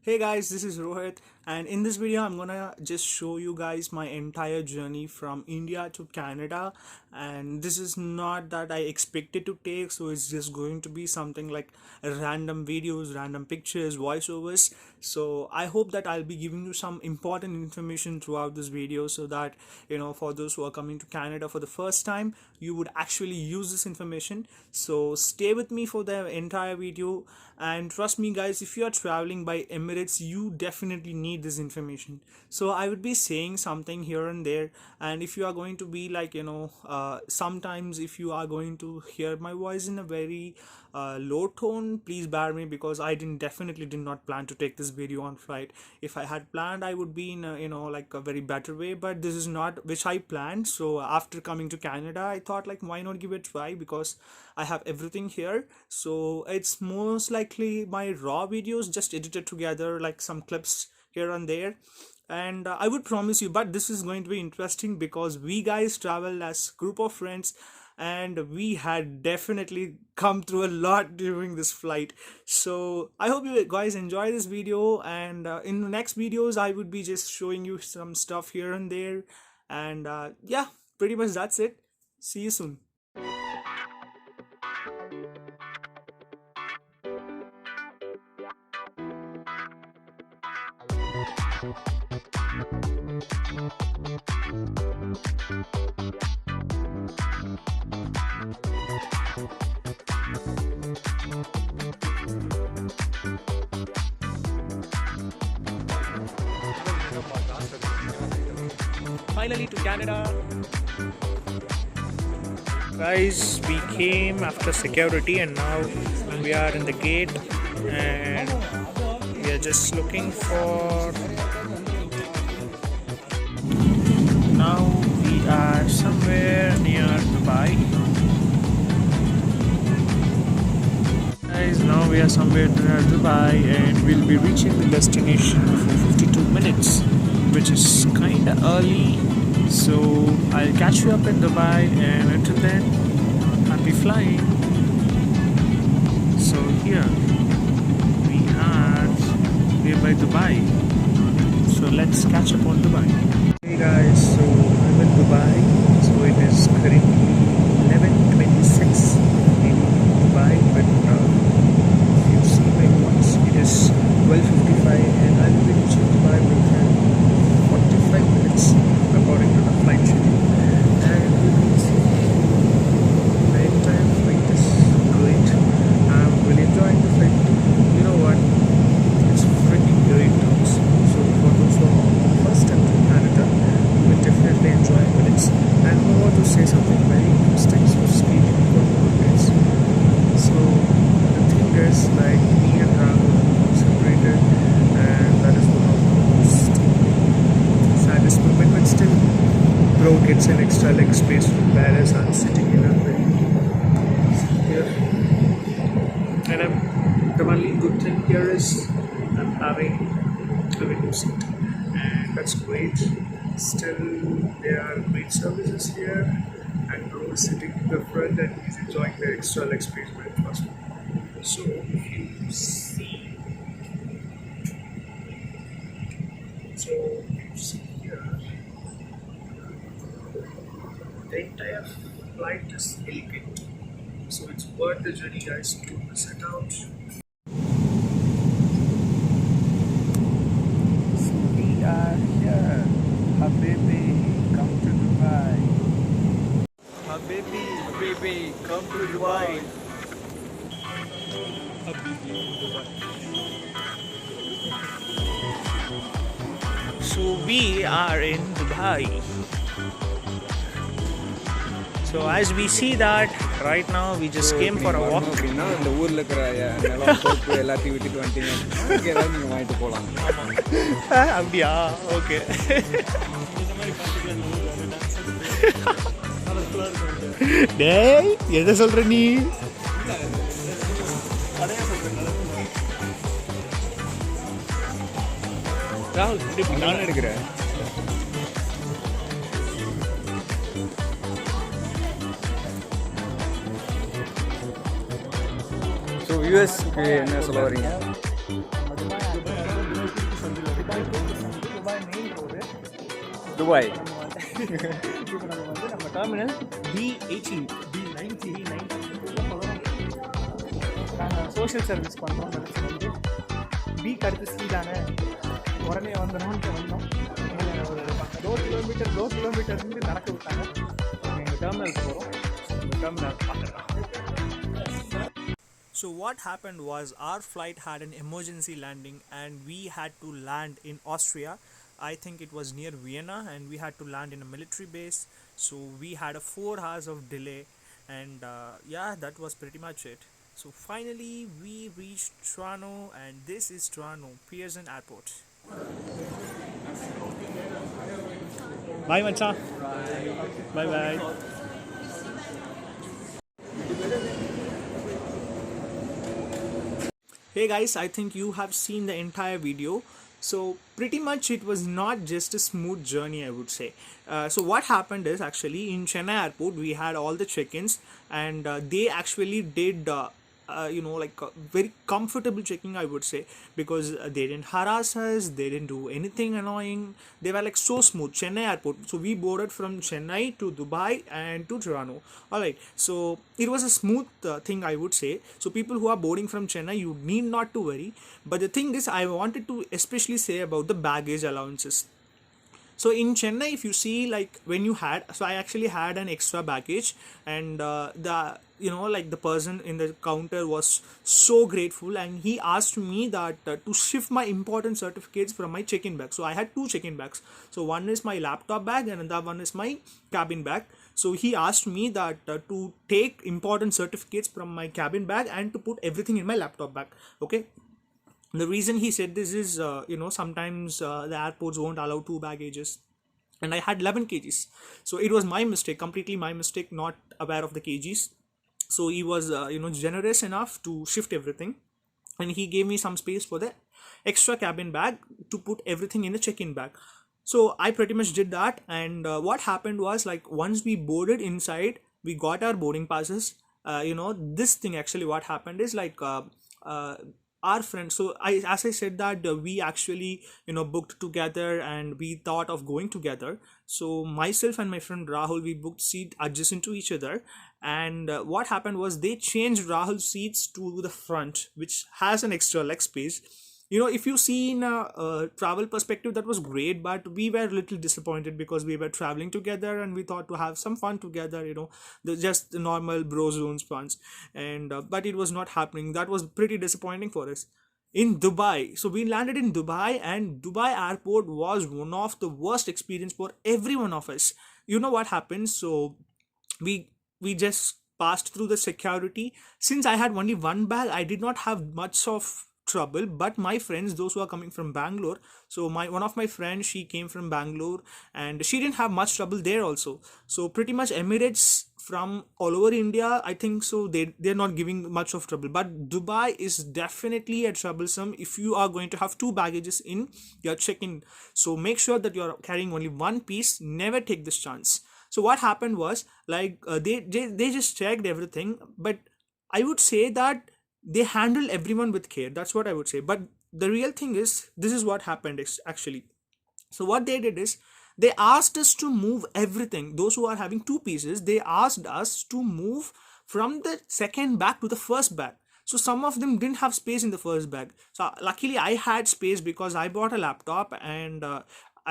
Hey guys, this is Rohit, and in this video, I'm gonna just show you guys my entire journey from India to Canada. And this is not that I expected to take, so it's just going to be something like random videos, random pictures, voiceovers. So I hope that I'll be giving you some important information throughout this video so that for those who are coming to Canada for the first time, you would actually use this information. So stay with me for the entire video, and trust me guys, if you are traveling by Emirates, you definitely need this information. So I would be saying something here and there, and if you are going to be like sometimes if you are going to hear my voice in a very low tone, please bear me, because I definitely did not plan to take this video on flight. If I had planned, I would be in a, like a very better way, but this is not which I planned. So after coming to Canada, I thought like, why not give it a try, because I have everything here. So it's most likely my raw videos just edited together, like some clips here and there. And I would promise you, but this is going to be interesting because we guys travel as group of friends, and we had definitely come through a lot during this flight. So I hope you guys enjoy this video, and in the next videos I would be just showing you some stuff here and there. And yeah, pretty much that's it. See you soon. Finally to Canada. Guys, we came after security and now we are in the gate, and we are just looking for. Now we are somewhere near Dubai. Guys, now we are somewhere near Dubai and we'll be reaching the destination for 52 minutes, which is kinda early. So I'll catch you up in Dubai, and until then, happy flying. So here we're by Dubai. So let's catch up on Dubai. Hey guys, so I'm in Dubai. So it is currently 11:26 in Dubai, but if you see my watch, it is 12:55, and I will be reaching Dubai within 45 minutes according to the flight schedule. And you can see the entire flight is great. I'm really enjoying the flight. You know what? It's freaking great terms. So for those who are first time to Canada, you will definitely enjoy minutes. And I want to say something very interesting. So stay tuned for more updates. So the thing is, like, me and Rahul separated, and that is one of the most saddest moment, but still bro gets an extra leg space whereas I'm sitting in a very here. And the only good thing here is I'm having a window seat, and that's great. Still, there are great services here, and bro is sitting in the front and he's enjoying the extra leg space very fast. So if you see here, the entire flight is elegant. So it's worth the journey, guys. Don't miss it out. So we are here. Habibi, come to Dubai. Habibi, come to Dubai. Habibi, Dubai. So we are in Dubai. So as we see that right now, we just came for a walk. இந்த ஊர்ல இருக்கிற நிலம் போட்டு எல்லாத்தையும் விட்டுட்டு வந்துட்டீங்க. Okay, ஏதாவது நீங்க வாங்கிட்டு போலாம். அப்படியா? ஓகே. டேய், எதை சொல்ற நீ? ராகுல், நான் எடுக்கிறேன். ஸோ யூஎஸ்க்கு என்ன சொல்ல வரீங்க? Dubai. இப்போ நம்ம வந்து நம்ம டெர்மினல் B18 B90 நாங்கள் சோஷியல் சர்வீஸ் பண்ணுறோம் நினச்சி வந்து பிக்கு அடுத்து சி தானே உடனே வந்துடணும்னு வந்தோம். ஒரு 1 கிலோமீட்டர் இருந்து நடக்க விட்டாங்க. எங்கள் டெர்மினலுக்கு போகிறோம். எங்கள் டெர்மினல் பார்க்கலாம். So what happened was our flight had an emergency landing and we had to land in Austria. I think it was near Vienna and we had to land in a military base. So we had a 4 hours of delay and yeah, that was pretty much it. So finally we reached Toronto and this is Toronto Pearson Airport. Bye macha. Bye bye. Hey guys, I think you have seen the entire video. So pretty much it was not just a smooth journey, I would say. So what happened is, actually in Chennai airport we had all the check-ins and they actually did very comfortable checking, I would say, because they didn't harass us, they didn't do anything annoying. They were like so smooth. Chennai airport, so we boarded from Chennai to Dubai and to Toronto. All right, so it was a smooth thing, I would say. So people who are boarding from Chennai, you need not to worry. But the thing is, I wanted to especially say about the baggage allowances. So in Chennai, if you see, like when you had, so I actually had an extra baggage, and the person in the counter was so grateful, and he asked me that to shift my important certificates from my check-in bag. So I had 2 check-in bags. So one is my laptop bag and another one is my cabin bag. So he asked me that to take important certificates from my cabin bag and to put everything in my laptop bag. Okay. The reason he said this is, sometimes the airports won't allow 2 baggages, and I had 11 kgs. So it was my mistake, completely my mistake, not aware of the kgs. So he was, generous enough to shift everything, and he gave me some space for the extra cabin bag to put everything in the check-in bag. So I pretty much did that, and what happened was, like, once we boarded inside, we got our boarding passes. This thing actually, what happened is, like, our friends, so as I said that we actually booked together and we thought of going together. So myself and my friend Rahul, we booked seat adjacent to each other, and what happened was they changed Rahul's seats to the front, which has an extra leg space. If you see in a travel perspective, that was great, but we were a little disappointed because we were traveling together and we thought to have some fun together, just the normal bro zones funs, and but it was not happening. That was pretty disappointing for us. In Dubai, so we landed in Dubai, and Dubai airport was one of the worst experience for every one of us. You know what happened? So we just passed through the security. Since I had only one bag, I did not have much of trouble, but my friends, those who are coming from Bangalore, so one of my friends, she came from Bangalore and she didn't have much trouble there also. So pretty much Emirates from all over India, I think so they're not giving much of trouble, but Dubai is definitely a troublesome if you are going to have 2 baggages in your check-in. So make sure that you're carrying only one piece. Never take this chance. So what happened was, like, they just checked everything, but I would say that they handle everyone with care. That's what I would say. But the real thing is, this is what happened actually. So what they did is, they asked us to move everything. Those who are having 2 pieces, they asked us to move from the second bag to the first bag. So some of them didn't have space in the first bag. So luckily I had space because I bought a laptop, and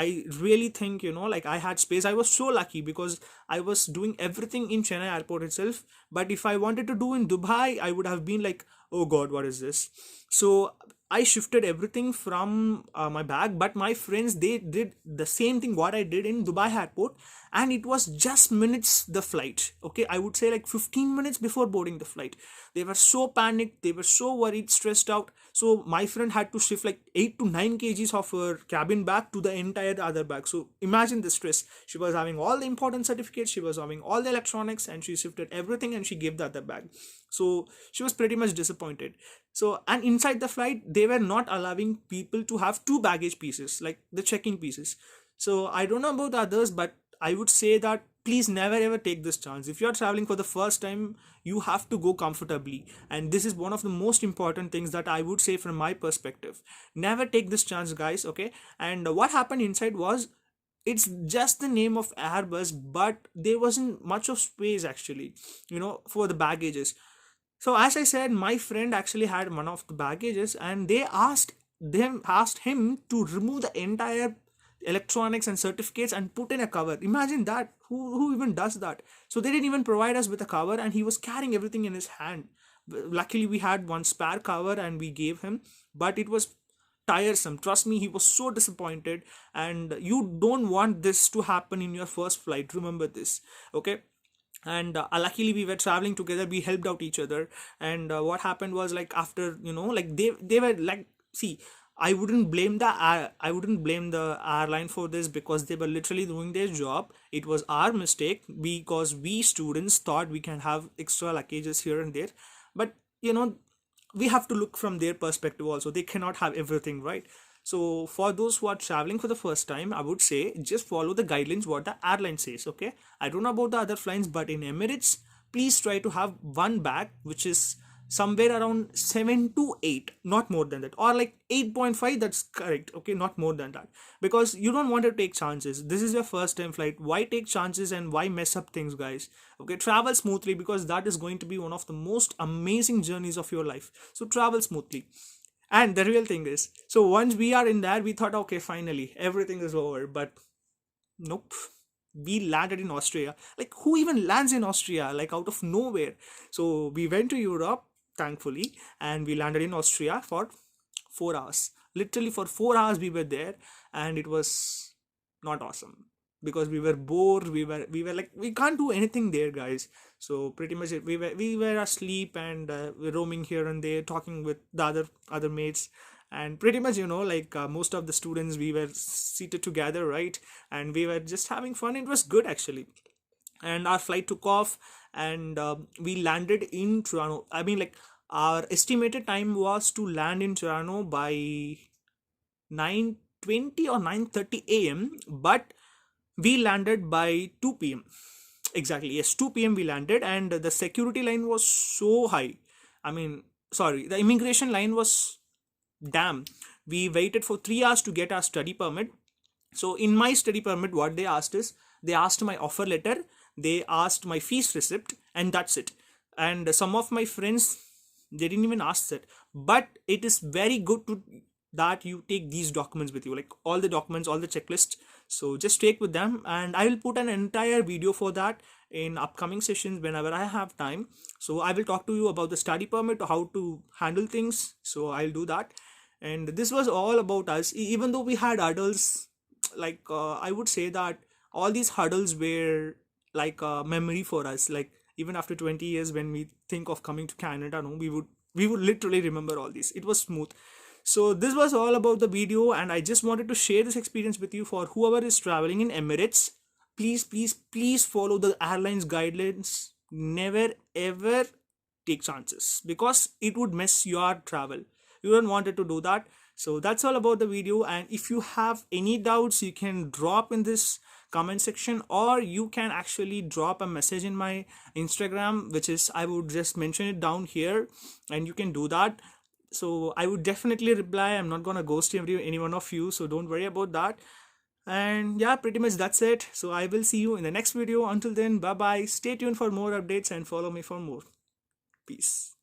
I really think, I had space. I was so lucky because I was doing everything in Chennai airport itself. But if I wanted to do in Dubai, I would have been like, oh god, what is this? So I shifted everything from my bag, but my friends, they did the same thing what I did in Dubai airport, and it was just minutes the flight. Okay, I would say like 15 minutes before boarding the flight. They were so panicked, they were so worried, stressed out. So my friend had to shift like 8 to 9 kgs of her cabin bag to the entire other bag. So imagine the stress. She was having all the important certificates, she was having all the electronics, and she shifted everything and she gave the other bag. So she was pretty much disappointed. So, and inside the flight, they were not allowing people to have 2 baggage pieces, like the check-in pieces. So I don't know about others, but I would say that please never ever take this chance. If you're traveling for the first time, you have to go comfortably, and this is one of the most important things that I would say from my perspective. Never take this chance, guys. Okay. And what happened inside was, it's just the name of Airbus, but there wasn't much of space actually, for the baggages. So as I said, my friend actually had one of the baggages, and they asked him to remove the entire electronics and certificates and put in a cover. Imagine that. Who even does that? So they didn't even provide us with a cover, and he was carrying everything in his hand. Luckily, we had one spare cover and we gave him, but it was tiresome. Trust me, he was so disappointed, and you don't want this to happen in your first flight. Remember this, okay? And luckily we were traveling together, we helped out each other. And what happened was, like, after, like, they were like, see, I wouldn't blame the airline for this, because they were literally doing their job. It was our mistake, because we students thought we can have extra luggages here and there. But we have to look from their perspective also. They cannot have everything, right? So for those who are traveling for the first time, I would say just follow the guidelines what the airline says, okay? I don't know about the other flights, but in Emirates, please try to have one bag which is somewhere around 7 to 8, not more than that, or like 8.5, that's correct, okay? Not more than that, because you don't want to take chances. This is your first time flight. Why take chances and why mess up things, guys? Okay, travel smoothly, because that is going to be one of the most amazing journeys of your life. So travel smoothly. And the real thing is, so once we are in there, we thought, okay, finally everything is over. But nope, we landed in Austria. Like, who even lands in Austria, like, out of nowhere? So we went to Europe, thankfully, and we landed in Austria for 4 hours. Literally for 4 hours we were there, and it was not awesome, because we were bored. We were like, we can't do anything there, guys. So pretty much we were asleep, and we're roaming here and there, talking with the other mates. And pretty much, like, most of the students, we were seated together, right? And we were just having fun. It was good actually. And our flight took off, and we landed in Toronto. I mean, like, our estimated time was to land in Toronto by 9:20 or 9:30 a.m., but we landed by 2 p.m. Exactly, yes, 2 p.m. we landed, and the security line was so high. I mean, sorry, the immigration line was damn. We waited for 3 hours to get our study permit. So in my study permit, what they asked is, they asked my offer letter, they asked my fees receipt, and that's it. And some of my friends, they didn't even ask that. But it is very good to that you take these documents with you, like all the documents, all the checklists. So just take with them, and I will put an entire video for that in upcoming sessions whenever I have time. So I will talk to you about the study permit, how to handle things. So I'll do that. And this was all about us. Even though we had hurdles, like, I would say that all these hurdles were like a memory for us. Like, even after 20 years, when we think of coming to Canada, no, we would literally remember all this. It was smooth. So this was all about the video, and I just wanted to share this experience with you. For whoever is traveling in Emirates, please, please, please follow the airlines guidelines. Never ever take chances, because it would mess your travel. You don't want it to do that. So that's all about the video, and if you have any doubts, you can drop in this comment section, or you can actually drop a message in my Instagram, which is, I would just mention it down here, and you can do that. So I would definitely reply. I'm not gonna ghost any one of you, so don't worry about that. And yeah, pretty much that's it. So I will see you in the next video. Until then, bye bye, stay tuned for more updates and follow me for more. Peace.